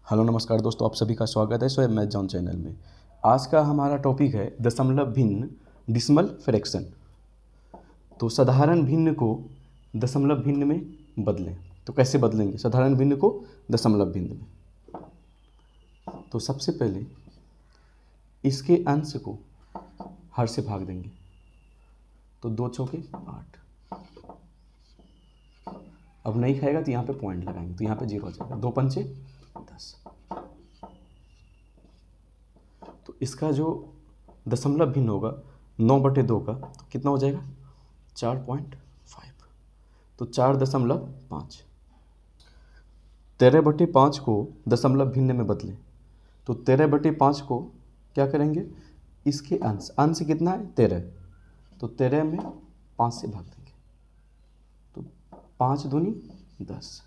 Hello नमस्कार दोस्तों, आप सभी का स्वागत है स्वयं मैथ जॉन चैनल में। आज का हमारा टॉपिक है दशमलव भिन्न डिसिमल फ्रैक्शन। तो साधारण भिन्न को दशमलव भिन्न में बदलें। तो कैसे बदलेंगे साधारण भिन्न को दशमलव भिन्न में? तो सबसे पहले इसके अंश को हर से भाग देंगे। तो 2 चौके 8। अब नहीं खाएगा तो यहाँ पे पॉइंट लगाएंगे, तो यहाँ पे 0 हो जाएगा। 2 पंचे 10। तो इसका जो दशमलव भिन्न होगा 9/2 का, तो कितना हो जाएगा 4.5। तो 4.5। 13/5 को दशमलव भिन्न में बदलें। तो 13/5 को क्या करेंगे, इसके अंश कितना है 13, तो 13 में 5 से भाग देंगे। तो 5 दूनी 10,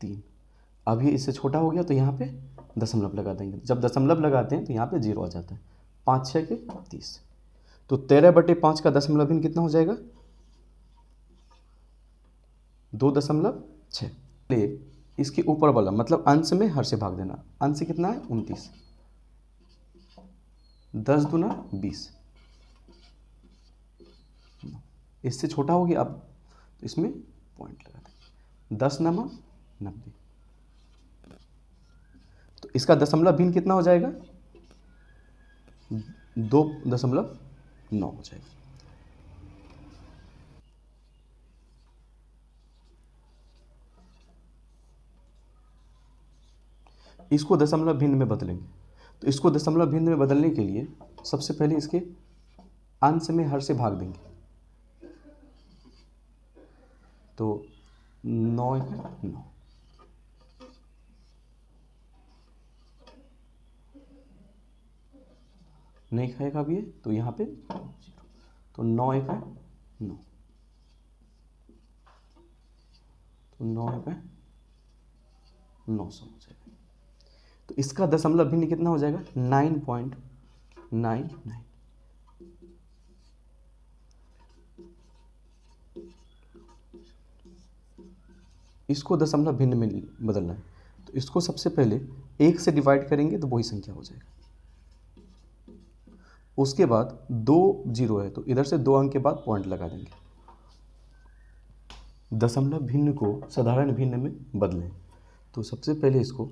3। अब ये इससे छोटा हो गया तो यहाँ पे दशमलव लगा देंगे। जब दशमलव लगाते हैं तो यहाँ पे 0 आ जाता है। 5 6 के 30। तो 13/5 का दशमलव भिन्न कितना हो जाएगा 2.6। ले इसके ऊपर वाला मतलब अंश में हर से भाग देना। अंश कितना है 29। 10 दूना 20। इससे छोटा हो गया। अब तो इसमें पॉइंट लगा देंगे। 10 9 90। तो इसका दशमलव भिन्न कितना हो जाएगा 2.9 हो जाएगा। इसको दशमलव भिन्न में बदलेंगे। तो इसको दशमलव भिन्न में बदलने के लिए सबसे पहले इसके अंश में हर से भाग देंगे। तो 9 1 9। नहीं खाएगा अब ये, तो यहाँ पे 0। तो 9 1 9। तो 9 1 900 हो जाएगा। तो इसका दशमलव भिन्न कितना हो जाएगा 9.99। इसको दशमलव भिन्न में बदलना है। तो इसको सबसे पहले 1 से डिवाइड करेंगे तो वही संख्या हो जाएगा। उसके बाद 2 0 है तो इधर से 2 अंक के बाद पॉइंट लगा देंगे। दशमलव भिन्न को साधारण भिन्न में बदलें। तो सबसे पहले इसको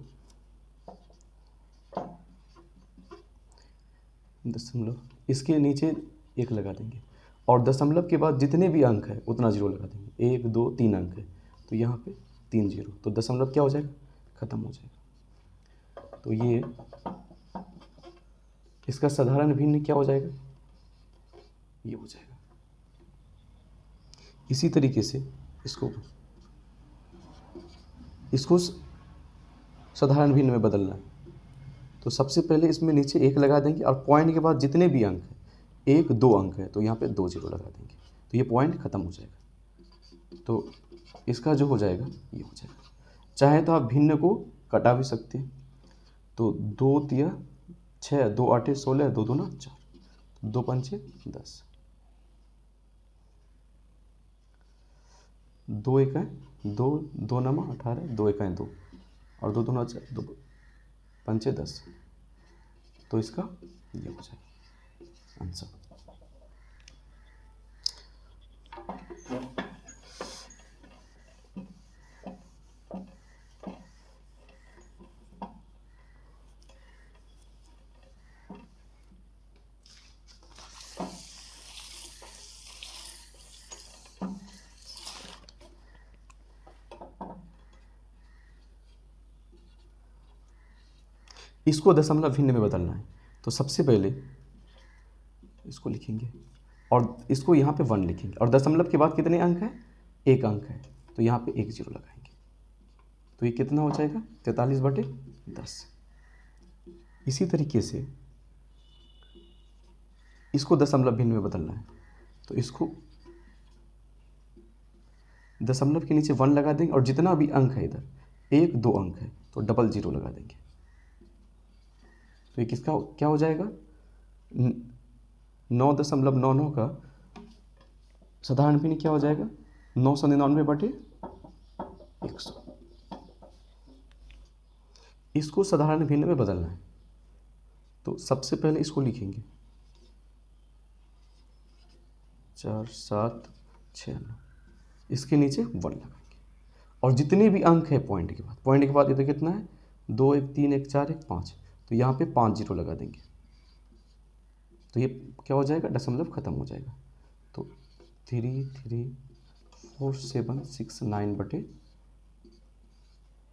दशमलव इसके नीचे 1 लगा देंगे और दशमलव के बाद जितने भी अंक है उतना 0 लगा देंगे। 1 2 3 अंक है तो यहाँ पे 3 0। तो दशमलव क्या हो जाएगा खत्म हो जाएगा। तो ये इसका साधारण भिन्न क्या हो जाएगा ये हो जाएगा। इसी तरीके से इसको साधारण भिन्न में बदलना है। तो सबसे पहले इसमें नीचे 1 लगा देंगे और पॉइंट के बाद जितने भी अंक हैं 1 2 अंक है तो यहाँ पे 2 0 लगा देंगे। तो ये पॉइंट खत्म हो जाएगा। तो इसका जो हो जाएगा ये हो जाएगा। चाहे तो आप भिन्न को कटा भी सकते हैं। तो 2 3 6 2 8 16 2 2 4 2 5 10 2 1 2 2 9 18 2 1 2 और 2 2 4 2 5 10। तो इसका ये हो जाएगा आंसर। इसको दशमलव भिन्न में बदलना है। तो सबसे पहले इसको लिखेंगे और इसको यहाँ पे 1 लिखेंगे और दशमलव के बाद कितने अंक हैं 1 अंक है तो यहाँ पे 1 0 लगाएंगे। तो ये कितना हो जाएगा 43/10। इसी तरीके से इसको दशमलव भिन्न में बदलना है। तो इसको दशमलव के नीचे 1 लगा देंगे और जितना भी अंक है इधर 1 2 अंक है तो 0 लगा देंगे। तो ये किसका क्या हो जाएगा 9.99 का साधारण भिन्न क्या हो जाएगा 999/100। इसको साधारण भिन्न में बदलना है। तो सबसे पहले इसको लिखेंगे 4 7 6 9, इसके नीचे 1 लगाएंगे और जितने भी अंक है पॉइंट के बाद इधर कितना है 2 1 3 1 4 1 5, तो यहाँ पे 5 जीरो लगा देंगे। तो ये क्या हो जाएगा, दशमलव खत्म हो जाएगा। तो 3 3 4 7 6 9 बटे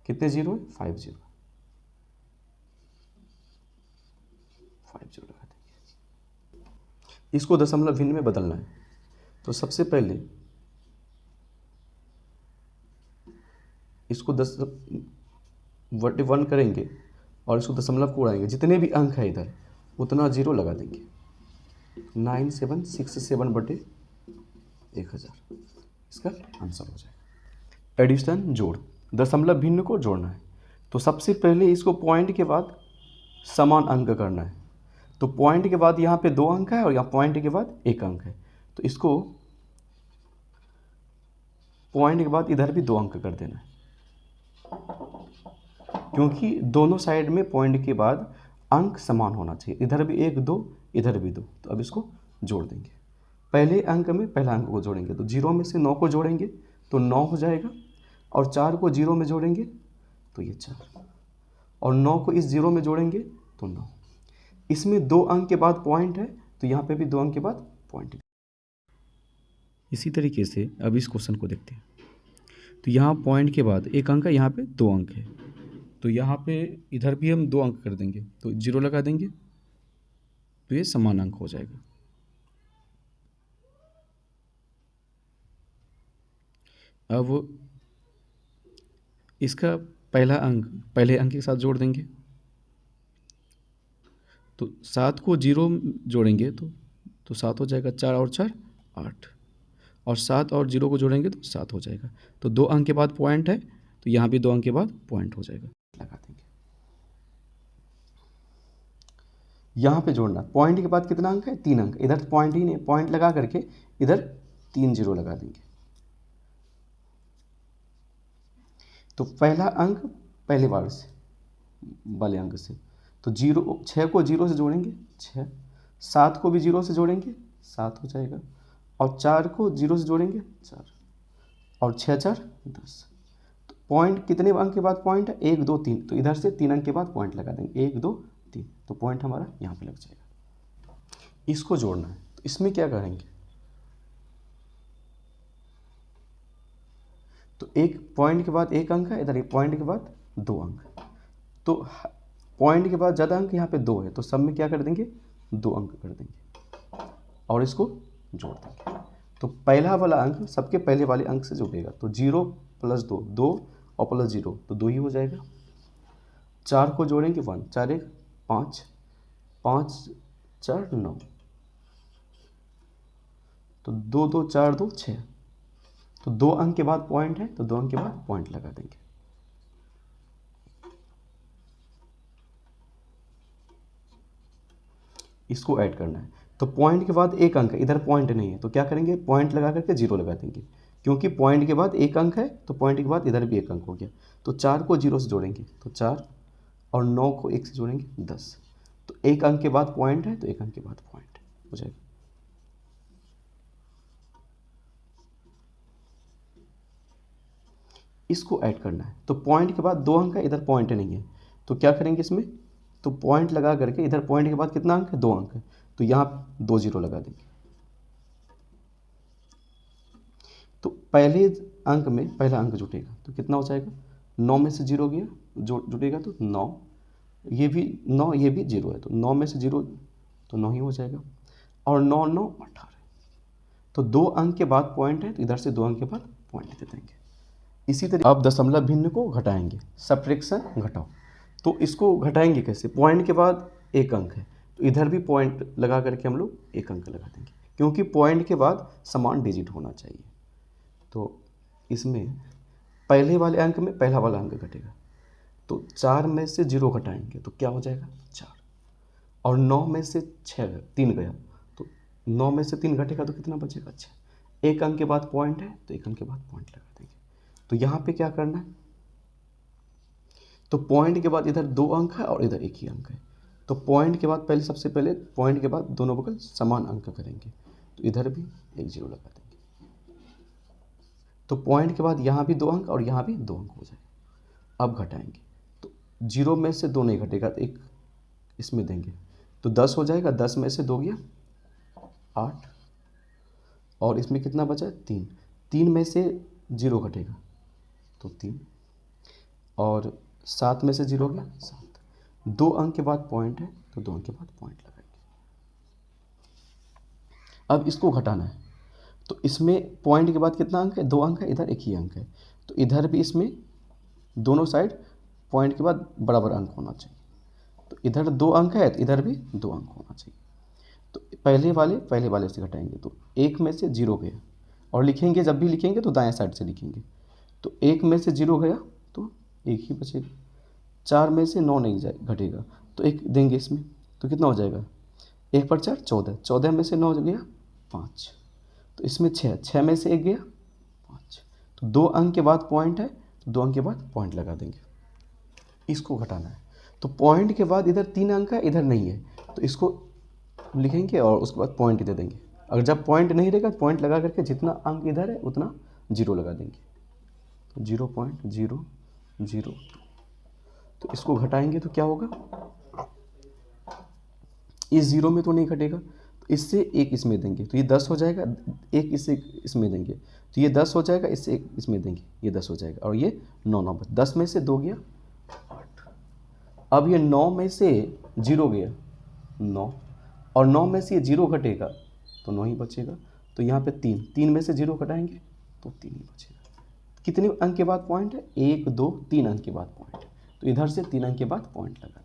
कितने जीरो है 5 जीरो, 5 जीरो लगा देंगे। इसको दशमलव भिन्न में बदलना है। तो सबसे पहले इसको 1 करेंगे और इसको दशमलव को उड़ाएंगे, जितने भी अंक है इधर उतना जीरो लगा देंगे। 9767 बटे 1000 इसका आंसर हो जाएगा। एडिशन जोड़, दशमलव भिन्न को जोड़ना है। तो सबसे पहले इसको पॉइंट के बाद समान अंक करना है। तो पॉइंट के बाद यहाँ पे 2 अंक है और यहाँ पॉइंट के बाद 1 अंक है, तो इसको पॉइंट के बाद इधर भी 2 अंक कर देना है, क्योंकि दोनों साइड में पॉइंट के बाद अंक समान होना चाहिए। इधर भी 1 2 इधर भी 2, तो अब इसको जोड़ देंगे। पहले अंक में पहला अंक को जोड़ेंगे, तो 0 में से 9 को जोड़ेंगे तो 9 हो जाएगा, और 4 को 0 में जोड़ेंगे तो ये 4, और 9 को इस 0 में जोड़ेंगे तो 9। इसमें 2 अंक के बाद पॉइंट है, तो यहाँ पे भी 2 अंक के बाद पॉइंट है। इसी तरीके से अब इस क्वेश्चन को देखते हैं। तो यहाँ पॉइंट के बाद 1 अंक है, यहाँ पे 2 अंक है, तो यहाँ पे इधर भी हम 2 अंक कर देंगे, तो 0 लगा देंगे, तो ये समान अंक हो जाएगा। अब इसका पहले अंक के साथ जोड़ देंगे, तो 7 को 0 जोड़ेंगे तो 7 हो जाएगा, 4 और 4 8, और 7 और 0 को जोड़ेंगे तो 7 हो जाएगा। तो 2 अंक के बाद पॉइंट है, तो यहाँ भी 2 अंक के बाद पॉइंट हो जाएगा, लगा देंगे। यहाँ पे जोड़ना, पॉइंट के बाद कितना अंक है 3 अंक, इधर पॉइंट ही नहीं, पॉइंट लगा करके इधर 3 जीरो लगा देंगे। तो पहला अंक पहले बार से वाले अंक से, तो 6 को 0 से जोड़ेंगे 6, 7 को भी 0 से जोड़ेंगे 7 हो जाएगा, और 4 को 0 से जोड़ेंगे 4, और 6 4 10। तो पॉइंट कितने अंक के बाद पॉइंट है 1 2 3, तो इधर से 3 अंक के बाद पॉइंट लगा देंगे 1 2 3, तो पॉइंट हमारा यहाँ पे लग जाएगा। इसको जोड़ना है, तो इसमें क्या करेंगे, तो एक पॉइंट के बाद 1 अंक है, इधर एक पॉइंट के बाद 2 अंक, तो पॉइंट के बाद ज़्यादा अंक यहाँ पे 2 है, तो सब में क्या कर देंगे 2 अंक कर देंगे और इसको जोड़ देंगे। तो पहला वाला अंक सबके पहले वाले अंक से जुड़ेगा, तो 0 + 2 2 और प्लस 0 तो 2 ही हो जाएगा। 4 को जोड़ेंगे 1, 4 1 5, 5 4 9, तो 2 2 4 2 6, तो 2 अंक के बाद पॉइंट है, तो 2 अंक के बाद पॉइंट लगा देंगे। इसको ऐड करना है, तो पॉइंट के बाद 1 अंक है, इधर पॉइंट नहीं है, तो क्या करेंगे पॉइंट लगा करके 0 लगा देंगे, क्योंकि पॉइंट के बाद 1 अंक है, तो पॉइंट के बाद इधर भी 1 अंक हो गया। तो 4 को 0 से जोड़ेंगे तो 4, और 9 को 1 से जोड़ेंगे 10, तो 1 अंक के बाद पॉइंट है, तो 1 अंक के बाद पॉइंट हो जाएगा। इसको ऐड करना है, तो पॉइंट के बाद 2 अंक है, इधर पॉइंट नहीं है, तो क्या करेंगे इसमें, तो पॉइंट लगा करके इधर पॉइंट के बाद कितना अंक है 2 अंक है, तो यहाँ 2 जीरो लगा देंगे। तो पहले अंक में पहला अंक जुटेगा, तो कितना हो जाएगा 9 में से 0 गया जुटेगा, तो 9, ये भी 9 ये भी 0 है, तो 9 में से 0 तो 9 ही हो जाएगा, और 9 9 18, तो 2 अंक के बाद पॉइंट है, तो इधर से 2 अंक के बाद पॉइंट दे देंगे। इसी तरह अब दशमलव भिन्न को घटाएंगे, सब्ट्रैक्शन घटाओ। तो इसको घटाएंगे कैसे, पॉइंट के बाद 1 अंक है, तो इधर भी पॉइंट लगा करके हम लोग 1 अंक लगा देंगे, क्योंकि पॉइंट के बाद समान डिजिट होना चाहिए। तो इसमें पहले वाले अंक में पहला वाला अंक घटेगा, तो 4 में से 0 घटाएंगे तो क्या हो जाएगा 4, और 9 में से 3 गया, तो 9 में से 3 घटेगा तो कितना बचेगा 6। 1 अंक के बाद पॉइंट है, तो 1 अंक के बाद पॉइंट लगा देंगे। तो यहाँ पे क्या करना है, तो पॉइंट के बाद इधर 2 अंक है और इधर एक ही अंक है, तो पॉइंट के बाद पहले सबसे पहले पॉइंट के बाद दोनों बगल समान अंक करेंगे, तो इधर भी एक 0 लगा देंगे। तो पॉइंट के बाद यहाँ भी 2 अंक और यहाँ भी 2 अंक हो जाएगा। अब घटाएंगे तो 0 में से 2 नहीं घटेगा, तो एक इसमें देंगे तो 10 हो जाएगा। 10 में से 2 गया 8 और इसमें कितना बचा 3। 3 में से 0 घटेगा तो 3 और 7 में से 0 गया 7। 2 अंक के बाद पॉइंट है तो 2 अंक के बाद पॉइंट लगाएंगे। अब इसको घटाना है तो इसमें पॉइंट के बाद कितना अंक है 2 अंक है, इधर एक ही अंक है, तो इधर भी इसमें दोनों साइड पॉइंट के बाद बराबर अंक होना चाहिए। तो इधर 2 अंक है तो इधर भी 2 अंक होना चाहिए। तो पहले वाले से घटाएंगे तो 1 में से 0 गया और लिखेंगे, जब भी लिखेंगे तो दाएं साइड से लिखेंगे। तो 1 में से 0 गया तो 1 ही बचेगा। 4 में से 9 नहीं घटेगा तो 1 देंगे इसमें, तो कितना हो जाएगा 1 पर 4 14। 14 में से 9 गया 5, तो इसमें 6 में से 1 गया 5। तो 2 अंक के बाद पॉइंट है तो 2 अंक के बाद पॉइंट लगा देंगे। इसको घटाना है तो पॉइंट के बाद इधर 3 अंक है, इधर नहीं है, तो इसको लिखेंगे और उसके बाद पॉइंट दे देंगे। अगर जब पॉइंट नहीं रहेगा तो पॉइंट लगा करके जितना अंक इधर है उतना 0 लगा देंगे। तो 0.002। तो इसको घटाएंगे तो क्या होगा, इस 0 में तो नहीं घटेगा, तो इससे 1 इसमें देंगे तो ये 10 हो जाएगा। 1 इससे इसमें देंगे तो ये 10 हो जाएगा, इससे 1 इसमें देंगे ये 10 हो जाएगा और ये 9 10 में से 2 गया 8। अब ये 9 में से 0 गया 9 और 9 में से ये 0 घटेगा तो 9 ही बचेगा। तो यहाँ पे 3 में से 0 घटाएंगे तो 3 ही बचेगा। कितने अंक के बाद पॉइंट है 1 2 3 अंक के बाद पॉइंट है, तो इधर से 3 अंक के बाद पॉइंट लगा देंगे।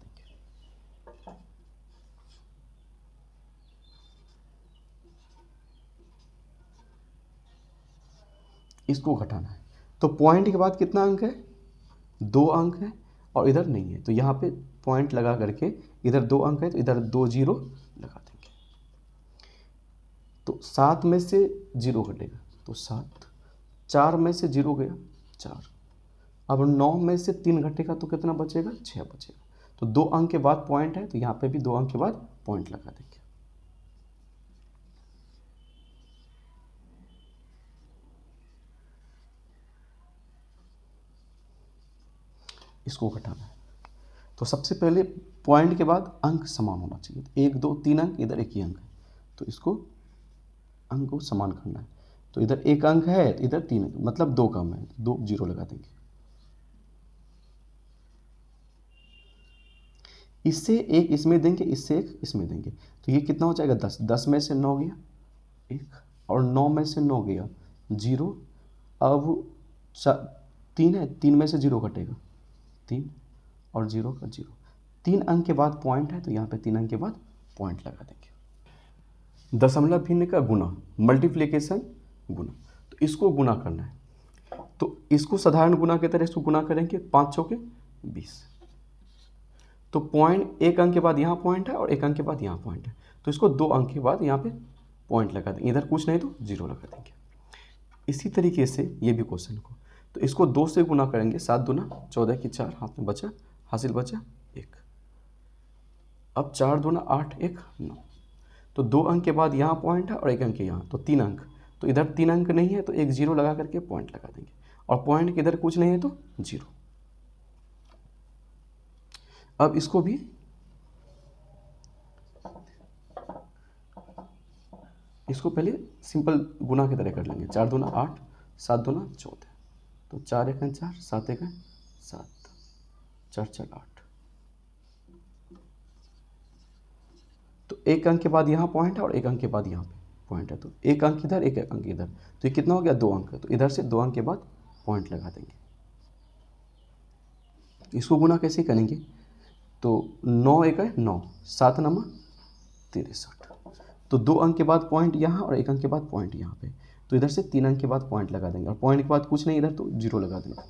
इसको घटाना है तो पॉइंट के बाद कितना अंक है 2 अंक है और इधर नहीं है, तो यहाँ पे पॉइंट लगा करके इधर 2 अंक है तो इधर 2 0 लगा देंगे। तो 7 में से 0 घटेगा तो 7। 4 में से 0 गया 4। अब 9 में से 3 घटेगा तो कितना बचेगा 6 बचेगा। तो 2 अंक के बाद पॉइंट है तो यहाँ पे भी 2 अंक के बाद पॉइंट लगा देंगे। इसको घटाना है तो सबसे पहले पॉइंट के बाद अंक समान होना चाहिए। 1 2 3 अंक, इधर एक ही अंक है, तो इसको अंक को समान करना है। तो इधर 1 अंक है तो इधर 3 अंक, मतलब 2 कम है, 2 0 लगा देंगे। इससे 1 इसमें देंगे, इससे 1 इसमें देंगे, तो ये कितना हो जाएगा 10। 10 में से 9 गया 1 और 9 में से 9 गया 0। अब 3 है, 3 में से 0 घटेगा 3 और 0 का 0। 3 अंक के बाद पॉइंट है तो यहाँ पे 3 अंक के बाद पॉइंट लगा देंगे। दशमलव भिन्न का गुना, मल्टीप्लिकेशन गुना, तो इसको गुना करना है। तो इसको साधारण गुना की तरह इसको गुना करेंगे 5 चौके 20। तो पॉइंट 1 अंक के बाद यहाँ पॉइंट है और 1 अंक के बाद यहाँ पॉइंट है, तो इसको 2 अंक के बाद यहाँ पे पॉइंट लगा देंगे। इधर कुछ नहीं तो 0 लगा देंगे। इसी तरीके से ये भी क्वेश्चन को, तो इसको 2 से गुना करेंगे, 7 दूना 14 की 4, हाथ में बचा, हासिल बचा 1। अब 4 दूना 8 1 9। तो 2 अंक के बाद यहाँ पॉइंट है और 1 अंक के यहाँ, तो 3 अंक। तो इधर 3 अंक नहीं है तो एक 0 लगा करके पॉइंट लगा देंगे और पॉइंट के इधर कुछ नहीं है तो 0। अब इसको भी पहले सिंपल गुना की तरह कर लेंगे। 4 दूना 8 7 दूना 14, तो 4 1 4 7 1 7 4 4 8। तो 1 अंक के बाद यहाँ पॉइंट है और 1 अंक के बाद यहाँ पे पॉइंट है, तो 1 अंक इधर 1 अंक इधर, तो ये कितना हो गया 2 अंक। तो इधर से 2 अंक के बाद पॉइंट लगा देंगे। इसको गुना कैसे करेंगे, तो 9 1 है 9, 7 9 63। तो 2 अंक के बाद पॉइंट यहाँ और 1 अंक के बाद पॉइंट यहाँ पे, तो इधर से 3 अंक के बाद पॉइंट लगा देंगे और पॉइंट के बाद कुछ नहीं इधर तो 0 लगा देंगे।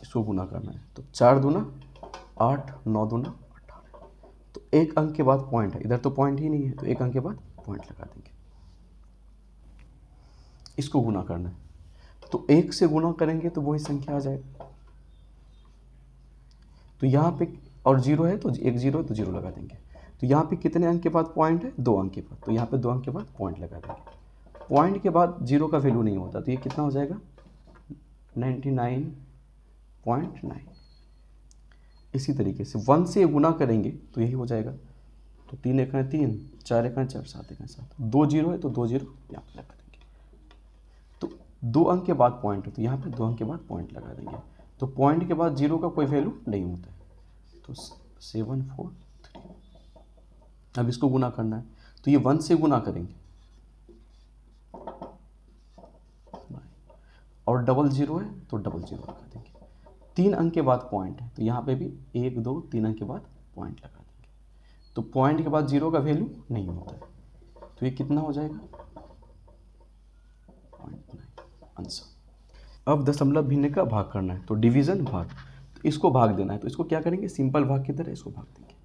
इसको गुना करना है तो 4 दूना 8 9 दूना 18। तो 1 अंक के बाद पॉइंट है, इधर तो पॉइंट ही नहीं है, तो 1 अंक के बाद पॉइंट लगा देंगे। इसको गुना करना है तो 1 से गुना करेंगे तो वही संख्या आ जाएगा। तो यहाँ पे और जीरो है तो एक जीरो है तो जीरो लगा देंगे। तो यहाँ पे कितने अंक के बाद पॉइंट है, 2 अंक के बाद, तो यहाँ पे 2 अंक के बाद पॉइंट लगा देंगे। पॉइंट के बाद जीरो का वैल्यू नहीं होता, तो ये कितना हो जाएगा 99.9। इसी तरीके से 1 से गुना करेंगे तो यही हो जाएगा। तो 3 एक 3, 4 एक 4, 7 एक 7, 2 जीरो है तो 2 जीरो यहाँ पर लगा देंगे। तो 2 अंक के बाद पॉइंट है तो यहाँ पे 2 अंक के बाद पॉइंट लगा देंगे। तो पॉइंट के बाद जीरो का कोई वैल्यू नहीं होता है, तो 743। अब इसको गुना करना है तो ये 1 से गुना करेंगे और डबल जीरो है तो डबल जीरो लगा देंगे। 3 अंक के बाद पॉइंट है तो यहाँ पे भी 1 2 3 अंक के बाद पॉइंट लगा देंगे। तो पॉइंट के बाद जीरो का वैल्यू नहीं होता है, तो ये कितना हो जाएगा 0.9 आंसर। अब दशमलव भिन्न का भाग करना है तो डिवीजन भाग, तो इसको भाग देना है। तो इसको क्या करेंगे, सिंपल भाग की तरह इसको भाग देंगे।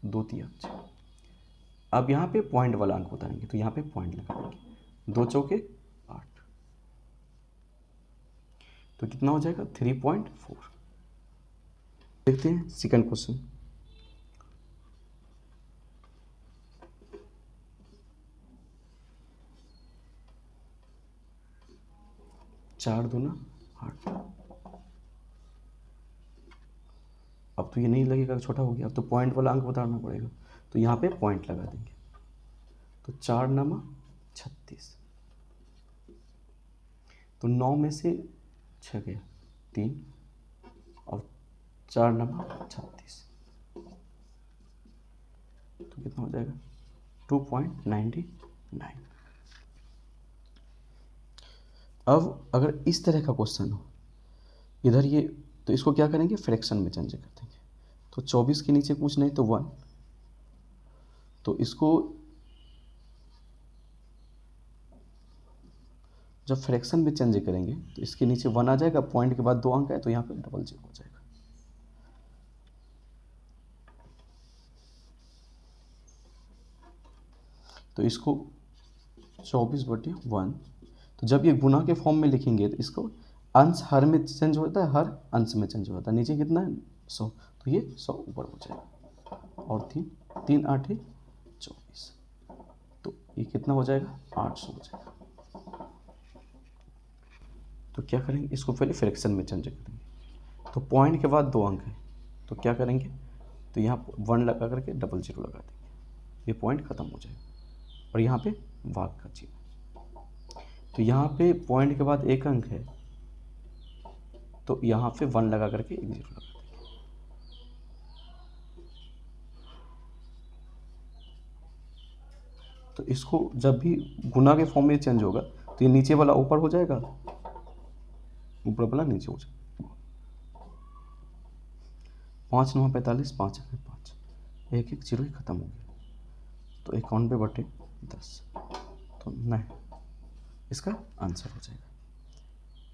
2 3 अब यहाँ पे पॉइंट वाला अंक बताएंगे तो यहाँ पे पॉइंट लगा देंगे। 2 चौके 8, तो कितना हो जाएगा 3.4। देखते हैं सेकंड क्वेश्चन। चार दूना 8। अब तो ये नहीं लगेगा, छोटा हो गया। अब तो पॉइंट वाला अंक बताना पड़ेगा, तो यहाँ पे पॉइंट लगा देंगे। तो 4 9 36, तो 9 में से 6 गया 3 और 4 9 36, तो कितना हो जाएगा 2.99। अब अगर इस तरह का क्वेश्चन हो इधर ये, तो इसको क्या करेंगे, फ्रैक्शन में चेंज कर देंगे। तो 24 के नीचे कुछ नहीं तो 1, तो इसको जब फ्रैक्शन में चेंज करेंगे तो इसके नीचे 1 आ जाएगा, पॉइंट के बाद 2 अंक है तो यहाँ पे डबल जीरो हो जाएगा। तो इसको 24/1, तो जब ये गुना के फॉर्म में लिखेंगे तो इसको अंश हर में चेंज होता है, हर अंश में चेंज होता है। नीचे कितना है 100, तो ये 100 ऊपर हो जाएगा। और 3 8 24, तो ये कितना हो जाएगा 800 हो जाएगा। तो क्या करेंगे, इसको पहले फ्रैक्शन में चेंज करेंगे। तो पॉइंट के बाद 2 अंक है तो क्या करेंगे, तो यहाँ 1 लगा करके डबल जीरो लगा देंगे, ये पॉइंट ख़त्म हो जाएगा। और यहाँ पे भाग का चिन्ह, तो यहाँ पे पॉइंट के बाद 1 अंक है तो यहाँ पे 1 लगा करके 1 जीरो लगा देंगे। तो इसको जब भी गुना के फॉर्म में चेंज होगा तो ये नीचे वाला ऊपर हो जाएगा, ऊपर वाला नीचे हो जाएगा। 5 9 45, 5 1 5, 1 1 जीरो ही खत्म हो गया। तो 91/10, तो 9 इसका आंसर हो जाएगा।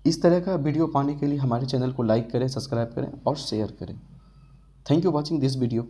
इस तरह का वीडियो पाने के लिए हमारे चैनल को लाइक करें, सब्सक्राइब करें और शेयर करें। Thank you watching this video.